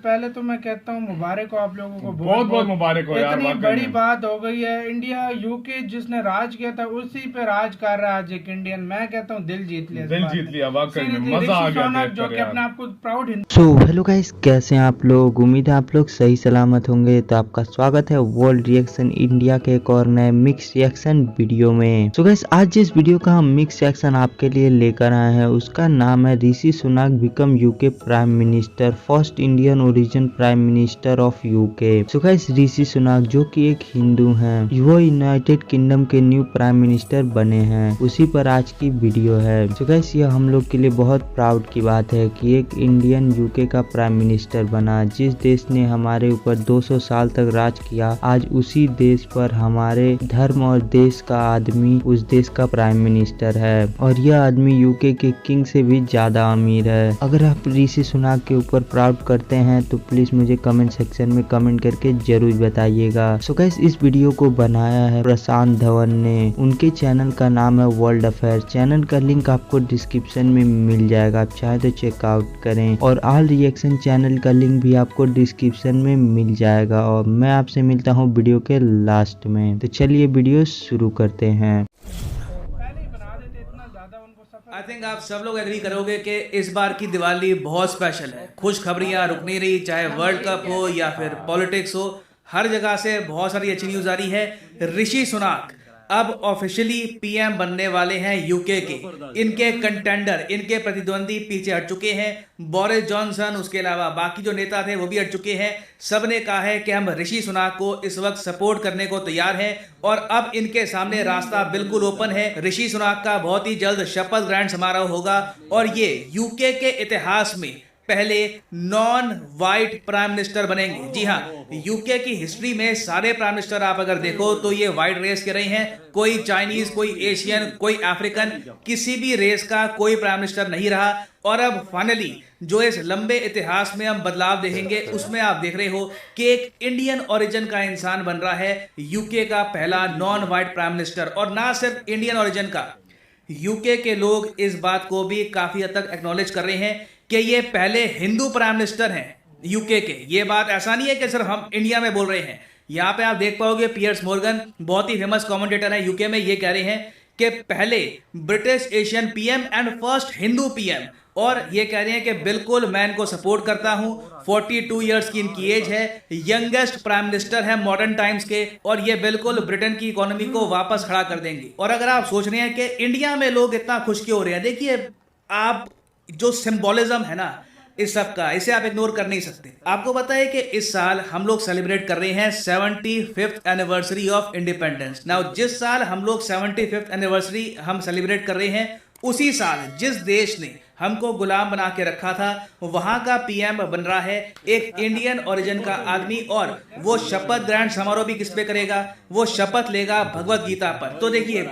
पहले तो मैं कहता हूँ मुबारक हो आप लोगों को, बहुत बहुत मुबारक हो यार। इतनी बड़ी बात हो गई है। इंडिया यूके जिसने राज किया था उसी पे राज कर रहा है आज एक इंडियन। मैं कहता हूँ दिल जीत लिया वाकई में मजा आ गया जो कि अपने आप को प्राउड सो हेलो गाइस, कैसे हैं आप लोग। उम्मीद है आप लोग सही सलामत होंगे। तो आपका स्वागत है वर्ल्ड रिएक्शन इंडिया के एक और नए मिक्स रिएक्शन वीडियो में। सो गाइस, आज जिस वीडियो का हम मिक्स रिएक्शन आपके लिए लेकर आए हैं उसका नाम है Rishi Sunak become UK prime minister, first Indian origin prime minister of UK. So guys, Rishi Sunak जो कि एक हिंदू हैं, वो यूनाइटेड किंगडम के न्यू प्राइम मिनिस्टर बने हैं। उसी पर आज की वीडियो है। सो गाइस, यह हम लोग के लिए बहुत प्राउड की बात है कि एक इंडियन यूके का प्राइम मिनिस्टर बना। जिस देश ने हमारे ऊपर 200 साल तक राज किया, आज उसी देश पर हमारे धर्म और देश का आदमी उस देश का प्राइम मिनिस्टर है। और यह आदमी यूके के किंग से भी ज्यादा अमीर है। अगर आप ऋषि सुनाक के ऊपर प्राउड करते हैं तो प्लीज मुझे कमेंट सेक्शन में कमेंट करके जरूर बताइएगा। सो गाइस, इस वीडियो को बनाया है प्रशांत धवन ने। उनके चैनल का नाम है वर्ल्ड अफेयर। चैनल का लिंक आपको डिस्क्रिप्शन में मिल जाएगा, आप चाहे तो चेकआउट करें। और ऑल रिएक्शन चैनल का लिंक भी आपको डिस्क्रिप्शन में मिल जाएगा। और मैं आपसे मिलता हूँ वीडियो के लास्ट में। तो चलिए वीडियो शुरू करते हैं। आई थिंक आप सब लोग एग्री करोगे कि इस बार की दिवाली बहुत स्पेशल है। खुशखबरियां रुक नहीं रही, चाहे वर्ल्ड कप हो या फिर पॉलिटिक्स हो, हर जगह से बहुत सारी अच्छी न्यूज आ रही है। ऋषि सुनाक अब ऑफिशियली पीएम बनने वाले हैं यूके के। इनके कंटेंडर, इनके प्रतिद्वंदी पीछे हट चुके हैं। बोरिस जॉनसन, उसके अलावा बाकी जो नेता थे वो भी हट चुके हैं। सबने कहा है कि हम ऋषि सुनाक को इस वक्त सपोर्ट करने को तैयार हैं और अब इनके सामने रास्ता बिल्कुल ओपन है। ऋषि सुनाक का बहुत ही जल्द शपथ ग्रहण समारोह होगा और ये यूके के इतिहास में पहले नॉन वाइट प्राइम मिनिस्टर बनेंगे। जी हाँ, यूके की हिस्ट्री में सारे प्राइम मिनिस्टर आप अगर देखो तो ये वाइट रेस के रहे हैं। कोई चाइनीज, कोई एशियन, कोई अफ्रीकन, किसी भी रेस का कोई प्राइम मिनिस्टर नहीं रहा। और अब फाइनली जो इस लंबे इतिहास में हम बदलाव देखेंगे उसमें आप देख रहे हो कि एक इंडियन ओरिजिन का इंसान बन रहा है यूके का पहला नॉन वाइट प्राइम मिनिस्टर। और ना सिर्फ इंडियन ओरिजिन का, यूके के लोग इस बात को भी काफी हद तक एक्नॉलेज कर रहे हैं कि ये पहले हिंदू प्राइम मिनिस्टर हैं यूके के। ये बात ऐसा नहीं है कि सिर्फ हम इंडिया में बोल रहे हैं। यहाँ पे आप देख पाओगे पियर्स मॉर्गन, बहुत ही फेमस कमेंटेटर है यूके में, ये कह रहे हैं कि पहले British Asian PM and first Hindu PM. और ये कह रहे हैं कि बिल्कुल मैं इनको सपोर्ट करता हूं। 42 इयर्स की इनकी एज है, यंगेस्ट प्राइम मिनिस्टर है मॉडर्न टाइम्स के, और ये बिल्कुल ब्रिटेन की इकोनॉमी को वापस खड़ा कर देंगे। और अगर आप सोच रहे हैं कि इंडिया में लोग इतना खुश क्यों हो रहे हैं, देखिए आप जो सिंबोलिज्म है ना इस सब का, इसे आप इग्नोर कर नहीं सकते। आपको पता है कि इस साल हम लोग सेलिब्रेट कर रहे हैं 75th anniversary of independence. Now जिस साल हम लोग 75th एनिवर्सरी हम सेलिब्रेट कर रहे हैं, उसी साल जिस देश ने हमको गुलाम बना के रखा था वहां का पीएम बन रहा है एक इंडियन ओरिजिन का आदमी। और वो शपथ ग्रहण समारोह भी किस पे करेगा? वो शपथ लेगा भगवत गीता पर। तो देखिए,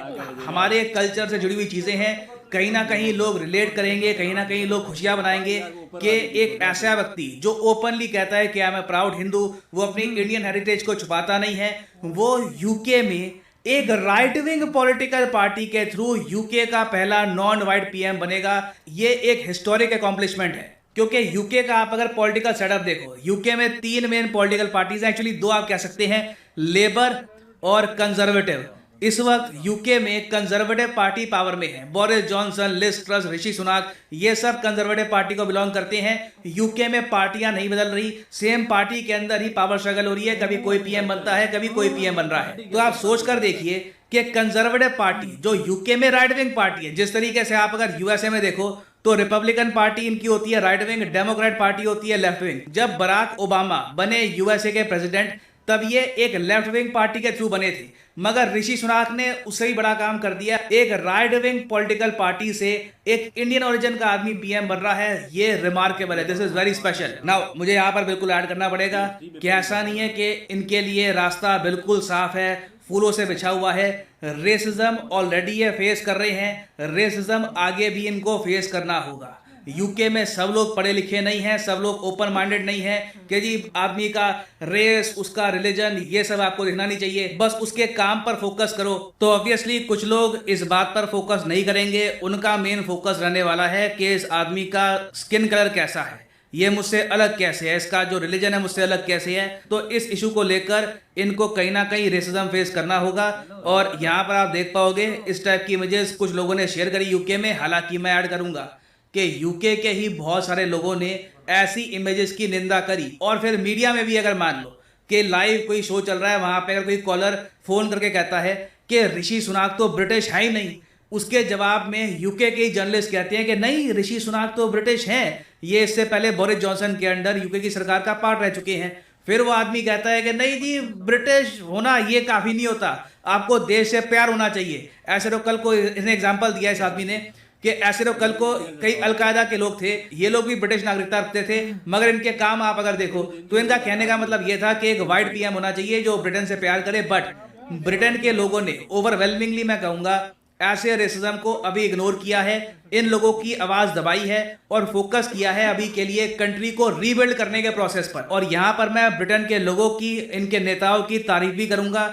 हमारे कल्चर से जुड़ी हुई चीजें हैं, कहीं ना कहीं लोग रिलेट करेंगे, कहीं ना कहीं लोग खुशियां बनाएंगे कि एक ऐसा व्यक्ति जो ओपनली कहता है कि I am a proud Hindu, वो अपनी इंडियन हेरिटेज को छुपाता नहीं है, वो यूके में एक राइट विंग पॉलिटिकल पार्टी के थ्रू यूके का पहला नॉन वाइट पीएम बनेगा। ये एक हिस्टोरिक अकॉम्प्लिशमेंट है, क्योंकि यूके का आप अगर पॉलिटिकल सेटअप देखो, यूके में 3 मेन पॉलिटिकल पार्टीज हैं, एक्चुअली 2 आप कह सकते हैं, लेबर और कंजर्वेटिव। इस वक्त यूके में कंजर्वेटिव पार्टी पावर में है। बोरिस जॉनसन, लिज ट्रस, ऋषि सुनाक, ये सब कंजर्वेटिव पार्टी को बिलोंग करते हैं। यूके में पार्टियां नहीं बदल रही, सेम पार्टी के अंदर ही पावर स्ट्रगल हो रही है। कभी कोई पीएम बनता है, कभी कोई पीएम बन रहा है। तो आप सोच कर देखिए कि कंजर्वेटिव पार्टी जो यूके में राइट विंग पार्टी है, जिस तरीके से आप अगर यूएसए में देखो तो रिपब्लिकन पार्टी इनकी होती है राइट विंग, डेमोक्रेट पार्टी होती है लेफ्ट विंग। जब बराक ओबामा बने यूएसए के प्रेसिडेंट, तब ये एक लेफ्ट विंग पार्टी के थ्रू बने थे, मगर ऋषि सुनाक ने उससे ही बड़ा काम कर दिया। एक राइट विंग पॉलिटिकल पार्टी से एक इंडियन ओरिजिन का आदमी पीएम बन रहा है। ये रिमार्केबल है, this is very special. Now मुझे यहाँ पर बिल्कुल ऐड करना पड़ेगा कि ऐसा नहीं है कि इनके लिए रास्ता बिल्कुल साफ है, फूलों से बिछा हुआ है। रेसिज्म ऑलरेडी ये फेस कर रहे हैं, रेसिज्म आगे भी इनको फेस करना होगा। यूके में सब लोग पढ़े लिखे नहीं हैं, सब लोग ओपन माइंडेड नहीं हैं कि जी आदमी का रेस, उसका रिलीजन, ये सब आपको देखना नहीं चाहिए, बस उसके काम पर फोकस करो। तो ऑब्वियसली कुछ लोग इस बात पर फोकस नहीं करेंगे, उनका मेन फोकस रहने वाला है कि इस आदमी का स्किन कलर कैसा है, ये मुझसे अलग कैसे है, इसका जो रिलीजन है मुझसे अलग कैसे है। तो इस इशू को लेकर इनको कहीं ना कहीं रेसिज्म फेस करना होगा। और यहाँ पर आप देख पाओगे इस टाइप की इमेजेस कुछ लोगों ने शेयर करी यूके में। हालांकि मैं ऐड करूंगा कि यूके के ही बहुत सारे लोगों ने ऐसी इमेजेस की निंदा करी। और फिर मीडिया में भी अगर मान लो कि लाइव कोई शो चल रहा है, वहां पे अगर कोई कॉलर फोन करके कहता है कि ऋषि सुनाक तो ब्रिटिश है ही नहीं, उसके जवाब में यूके के जर्नलिस्ट कहते हैं कि नहीं, ऋषि सुनाक तो ब्रिटिश हैं, ये इससे पहले बोरिस जॉनसन के अंडर यूके की सरकार का पार्ट रह चुके हैं। फिर वो आदमी कहता है कि नहीं जी, ब्रिटिश होना ये काफी नहीं होता, आपको देश से प्यार होना चाहिए। ऐसे तो कल को इसने एग्जाम्पल दिया इस आदमी ने कि ऐसे तो कल को कई अलकायदा के लोग थे, ये लोग भी ब्रिटिश नागरिकता रखते थे, मगर इनके काम आप अगर देखो तो इनका कहने का मतलब ये था कि एक वाइट पीएम होना चाहिए जो ब्रिटेन से प्यार करे। बट ब्रिटेन के लोगों ने ओवरवेलमिंगली, मैं कहूंगा, ऐसे रेसिज्म को अभी इग्नोर किया है, इन लोगों की आवाज दबाई है और फोकस किया है अभी के लिए कंट्री को रीबिल्ड करने के प्रोसेस पर। और यहां पर मैं ब्रिटेन के लोगों की, इनके नेताओं की तारीफ भी करूंगा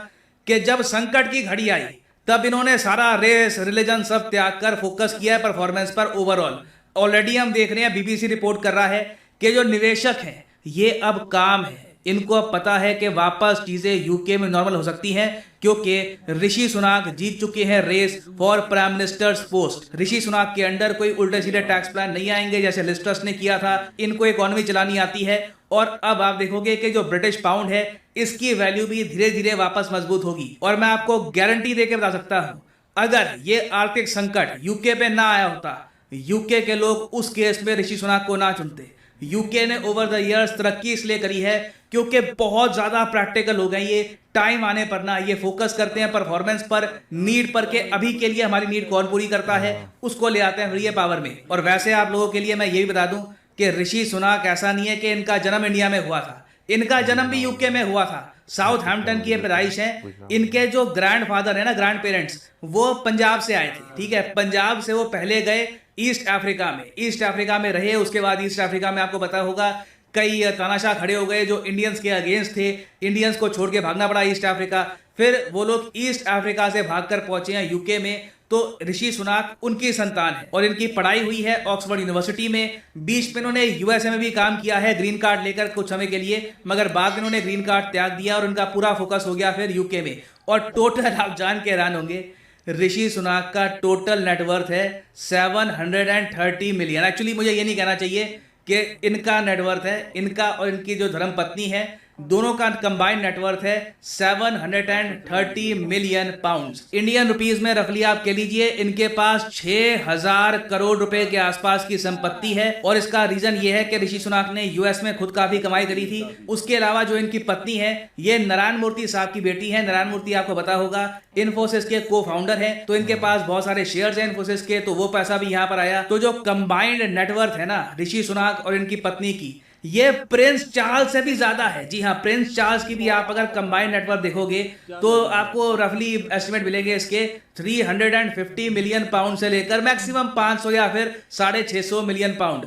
कि जब संकट की घड़ी आई तब इन्होंने सारा रेस रिलीजन सब त्याग कर फोकस किया है परफॉर्मेंस पर ओवरऑल। ऑलरेडी हम देख रहे हैं, बीबीसी रिपोर्ट कर रहा है कि जो निवेशक हैं ये अब काम है, इनको अब पता है कि वापस चीजें यूके में नॉर्मल हो सकती हैं, क्योंकि ऋषि सुनाक जीत चुके हैं race for prime ministers post. Rishi Sunak के अंडर कोई उल्टे सीधे टैक्स प्लान नहीं आएंगे जैसे लिज ट्रस ने किया था, इनको इकोनॉमी चलानी आती है। और अब आप देखोगे कि जो ब्रिटिश पाउंड है इसकी वैल्यू भी धीरे धीरे वापस मजबूत होगी। और मैं आपको गारंटी देके बता सकता हूं, अगर ये आर्थिक संकट यूके पे ना आया होता, यूके के लोग उस केस में ऋषि सुनाक को ना चुनते। यूके ने ओवर द इयर्स तरक्की इसलिए करी है क्योंकि बहुत ज्यादा प्रैक्टिकल हो गए ये, टाइम आने पर ना ये फोकस करते हैं परफॉर्मेंस पर, नीड पर के अभी के लिए हमारी नीड कौन पूरी करता है उसको ले आते हैं फिर ये पावर में। और वैसे आप लोगों के लिए मैं ये भी बता दूं कि ऋषि सुनाक ऐसा नहीं है कि इनका जन्म इंडिया में हुआ था, इनका जन्म भी यूके में हुआ था। साउथहैम्पटन की पैदाइश है। इनके जो ग्रैंडफादर है ना, ग्रैंड पेरेंट्स, वो पंजाब से आए थे, ठीक है। पंजाब से वो पहले गए ईस्ट अफ्रीका में, ईस्ट अफ्रीका में रहे। उसके बाद ईस्ट अफ्रीका में आपको पता होगा कई तानाशाह खड़े हो गए जो इंडियंस के अगेंस्ट थे, इंडियंस को छोड़ के भागना पड़ा ईस्ट अफ्रीका। फिर वो लोग ईस्ट अफ्रीका से भागकर पहुंचे हैं यूके में। तो ऋषि सुनाक उनकी संतान है और इनकी पढ़ाई हुई है ऑक्सफोर्ड यूनिवर्सिटी में। बीच में इन्होंने यूएसए में भी काम किया है ग्रीन कार्ड लेकर कुछ समय के लिए, मगर बाद में इन्होंने ग्रीन कार्ड त्याग दिया और उनका पूरा फोकस हो गया फिर यूके में। और टोटल आप जान के हैरान होंगे, ऋषि सुनाक का टोटल नेटवर्थ है 730 मिलियन। एक्चुअली मुझे ये नहीं कहना चाहिए कि इनका नेटवर्थ है, इनका और इनकी जो धर्मपत्नी है दोनों का कंबाइंड नेटवर्थ है 730 मिलियन पाउंड्स। इंडियन रुपीस में रख लिया आप कह लीजिए इनके पास 6000 करोड़ रुपए के आसपास की संपत्ति है। और इसका रीजन ये है कि ऋषि सुनाक ने यूएस में खुद काफी कमाई करी थी। उसके अलावा जो इनकी पत्नी है ये नारायण मूर्ति साहब की बेटी है। नारायण मूर्ति आपको पता होगा इन्फोसिस के को फाउंडर है, तो इनके पास बहुत सारे शेयर्स हैं इन्फोसिस के, तो वो पैसा भी यहाँ पर आया। तो जो कंबाइंड नेटवर्थ है ना ऋषि सुनाक और इनकी पत्नी की, ये प्रिंस चार्ल्स से भी ज्यादा है। जी हाँ, प्रिंस चार्ल्स की भी आप अगर कंबाइंड नेटवर्क देखोगे तो आपको रफली एस्टिमेट मिलेंगे इसके 350 मिलियन पाउंड से लेकर मैक्सिमम 500 या फिर 650 मिलियन पाउंड।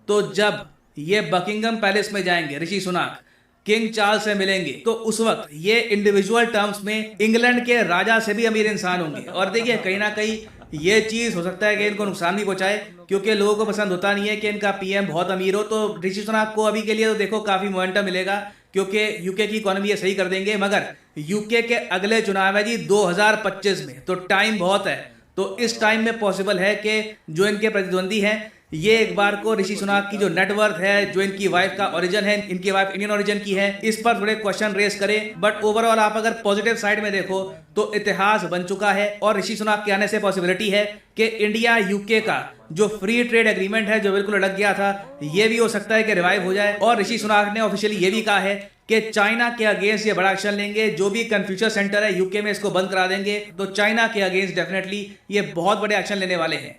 तो जब ये बकिंगम पैलेस में जाएंगे ऋषि सुनाक, किंग चार्ल्स से मिलेंगे, तो उस वक्त ये इंडिविजुअल टर्म्स में इंग्लैंड के राजा से भी अमीर इंसान होंगे। और देखिए कहीं ना कहीं ये चीज हो सकता है कि इनको नुकसान नहीं पहुंचाए, क्योंकि लोगों को पसंद होता नहीं है कि इनका पीएम बहुत अमीर हो। तो ऋषि सुनाक को अभी के लिए तो देखो काफी मोमेंटम मिलेगा, क्योंकि यूके की इकोनॉमी ये सही कर देंगे। मगर यूके के अगले चुनाव है जी 2025 में, तो टाइम बहुत है। तो इस टाइम में पॉसिबल है कि जो इनके प्रतिद्वंदी हैं ये एक बार को ऋषि सुनाक की जो नेटवर्थ है, जो इनकी वाइफ का ओरिजिन है, इनकी वाइफ इंडियन ओरिजिन की है, इस पर थोड़े क्वेश्चन रेस करें। बट ओवरऑल आप अगर पॉजिटिव साइड में देखो तो इतिहास बन चुका है। और ऋषि सुनाक के आने से पॉसिबिलिटी है कि इंडिया यूके का जो फ्री ट्रेड एग्रीमेंट है जो बिल्कुल अटक गया था, ये भी हो सकता है कि रिवाइव हो जाए। और ऋषि सुनाक ने ऑफिशियली ये भी कहा है कि चाइना के अगेंस्ट ये बड़ा एक्शन लेंगे, जो भी कन्फ्यूचर सेंटर है यूके में इसको बंद करा देंगे। तो चाइना के अगेंस्ट डेफिनेटली ये बहुत बड़े एक्शन लेने वाले हैं।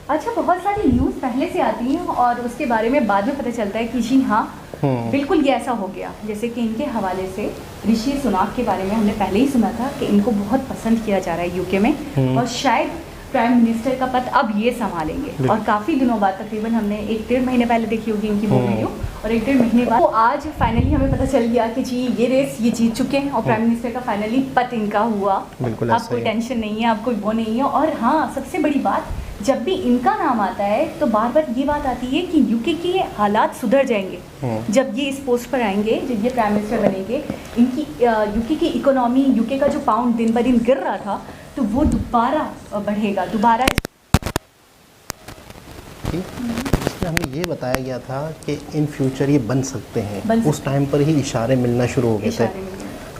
अच्छा, बहुत सारी न्यूज़ पहले से आती हैं और उसके बारे में बाद में पता चलता है कि जी हाँ बिल्कुल ये ऐसा हो गया। जैसे कि इनके हवाले से ऋषि सुनाक के बारे में हमने पहले ही सुना था कि इनको बहुत पसंद किया जा रहा है यूके में, और शायद प्राइम मिनिस्टर का पद अब ये संभालेंगे। और काफ़ी दिनों बाद, तकरीबन हमने 1-1.5 महीने पहले देखी होगी इनकी वो वीडियो, और 1-1.5 महीने बाद तो आज फाइनली हमें पता चल गया कि जी ये रेस ये जीत चुके हैं और प्राइम मिनिस्टर का फाइनली पद इनका हुआ। अब कोई टेंशन नहीं है, अब कोई वो नहीं है। और हाँ, सबसे बड़ी बात जब भी इनका नाम आता है तो बार बार ये बात आती है कि यूके के हालात सुधर जाएंगे जब ये इस पोस्ट पर आएंगे, जब ये प्राइम मिनिस्टर बनेंगे। इनकी यूके की इकोनॉमी, यूके का जो पाउंड दिन ब दिन गिर रहा था, तो वो दोबारा बढ़ेगा, दोबारा। इसमें हमें ये बताया गया था कि इन फ्यूचर ये बन सकते हैं, उस टाइम पर ही इशारे मिलना शुरू हो गए थे।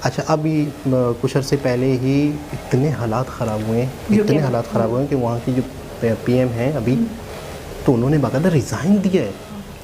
अच्छा, अभी कुछ अर्से पहले ही इतने हालात ख़राब हुए हैं कि वहाँ की जो पीएम हैं अभी, तो उन्होंने बाकायदा रिज़ाइन दिया है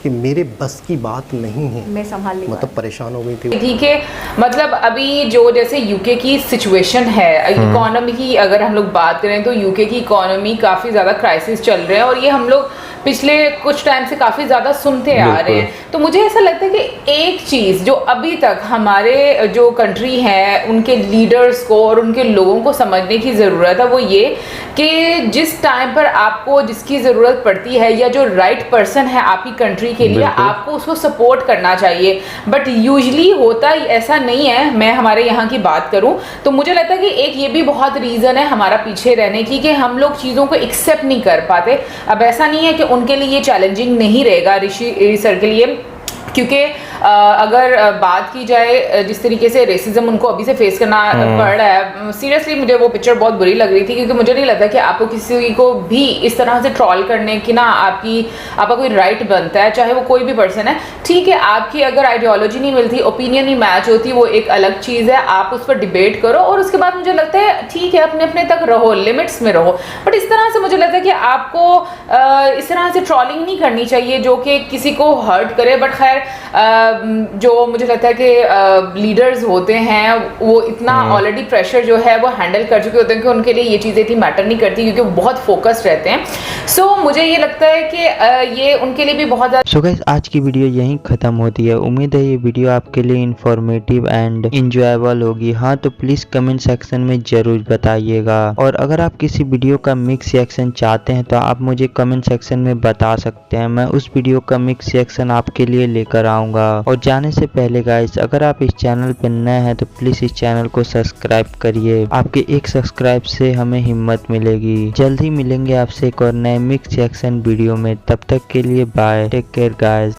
कि मेरे बस की बात नहीं है, मैं संभाल नहीं, मतलब परेशान हो गई थी। ठीक है, मतलब अभी जो जैसे यूके की सिचुएशन है, इकोनॉमी की अगर हम लोग बात करें तो यूके की इकोनॉमी काफ़ी ज़्यादा क्राइसिस चल रहे हैं और ये हम लोग पिछले कुछ टाइम से काफ़ी ज़्यादा सुनते आ रहे हैं। तो मुझे ऐसा लगता है कि एक चीज़ जो अभी तक हमारे जो कंट्री है उनके लीडर्स को और उनके लोगों को समझने की ज़रूरत है, वो ये कि जिस टाइम पर आपको जिसकी ज़रूरत पड़ती है या जो राइट पर्सन है आपकी कंट्री के लिए, आपको उसको सपोर्ट करना चाहिए। बट यूजली होता ऐसा नहीं है। मैं हमारे यहाँ की बात करूँ तो मुझे लगता है कि एक ये भी बहुत रीज़न है हमारा पीछे रहने की कि हम लोग चीज़ों को एक्सेप्ट नहीं कर पाते। अब ऐसा नहीं है कि उनके लिए चैलेंजिंग नहीं रहेगा ऋषि सर के लिए, क्योंकि अगर बात की जाए जिस तरीके से रेसिज्म उनको अभी से फेस करना पड़ रहा है, सीरियसली मुझे वो पिक्चर बहुत बुरी लग रही थी, क्योंकि मुझे नहीं लगता कि आपको किसी को भी इस तरह से ट्रॉल करने की ना आपका कोई राइट बनता है, चाहे वो कोई भी पर्सन है। ठीक है, आपकी अगर आइडियोलॉजी नहीं मिलती, ओपिनियन नहीं मैच होती, वो एक अलग चीज़ है, आप उस पर डिबेट करो और उसके बाद मुझे लगता है ठीक है, अपने अपने तक रहो, लिमिट्स में रहो। बट इस तरह से मुझे लगता है कि आपको इस तरह से ट्रॉलिंग नहीं करनी चाहिए जो कि किसी को हर्ट करे। बट खैर जो मुझे लगता है कि लीडर्स होते हैं वो इतना ऑलरेडी प्रेशर जो है वो हैंडल कर चुके होते हैं कि उनके लिए ये चीज़ें इतनी मैटर नहीं करती, क्योंकि वो बहुत फोकस्ड रहते हैं। सो मुझे ये लगता है कि ये उनके लिए भी बहुत ज़्यादा। सो गाइस, आज की वीडियो यहीं ख़त्म होती है। उम्मीद है ये वीडियो आपके लिए इंफॉर्मेटिव एंड इंजॉयबल होगी। हाँ, तो प्लीज़ कमेंट सेक्शन में ज़रूर बताइएगा। और अगर आप किसी वीडियो का मिक्स रिएक्शन चाहते हैं तो आप मुझे कमेंट सेक्शन में बता सकते हैं, मैं उस वीडियो का मिक्स रिएक्शन आपके लिए लेकर आऊँगा। और जाने से पहले गाइस, अगर आप इस चैनल पर नए हैं तो प्लीज़ इस चैनल को सब्सक्राइब करिए। आपके एक सब्सक्राइब से हमें हिम्मत मिलेगी। जल्द ही मिलेंगे आपसे एक और नए मिक्स रिएक्शन वीडियो में। तब तक के लिए बाय, टेक केयर गाइस।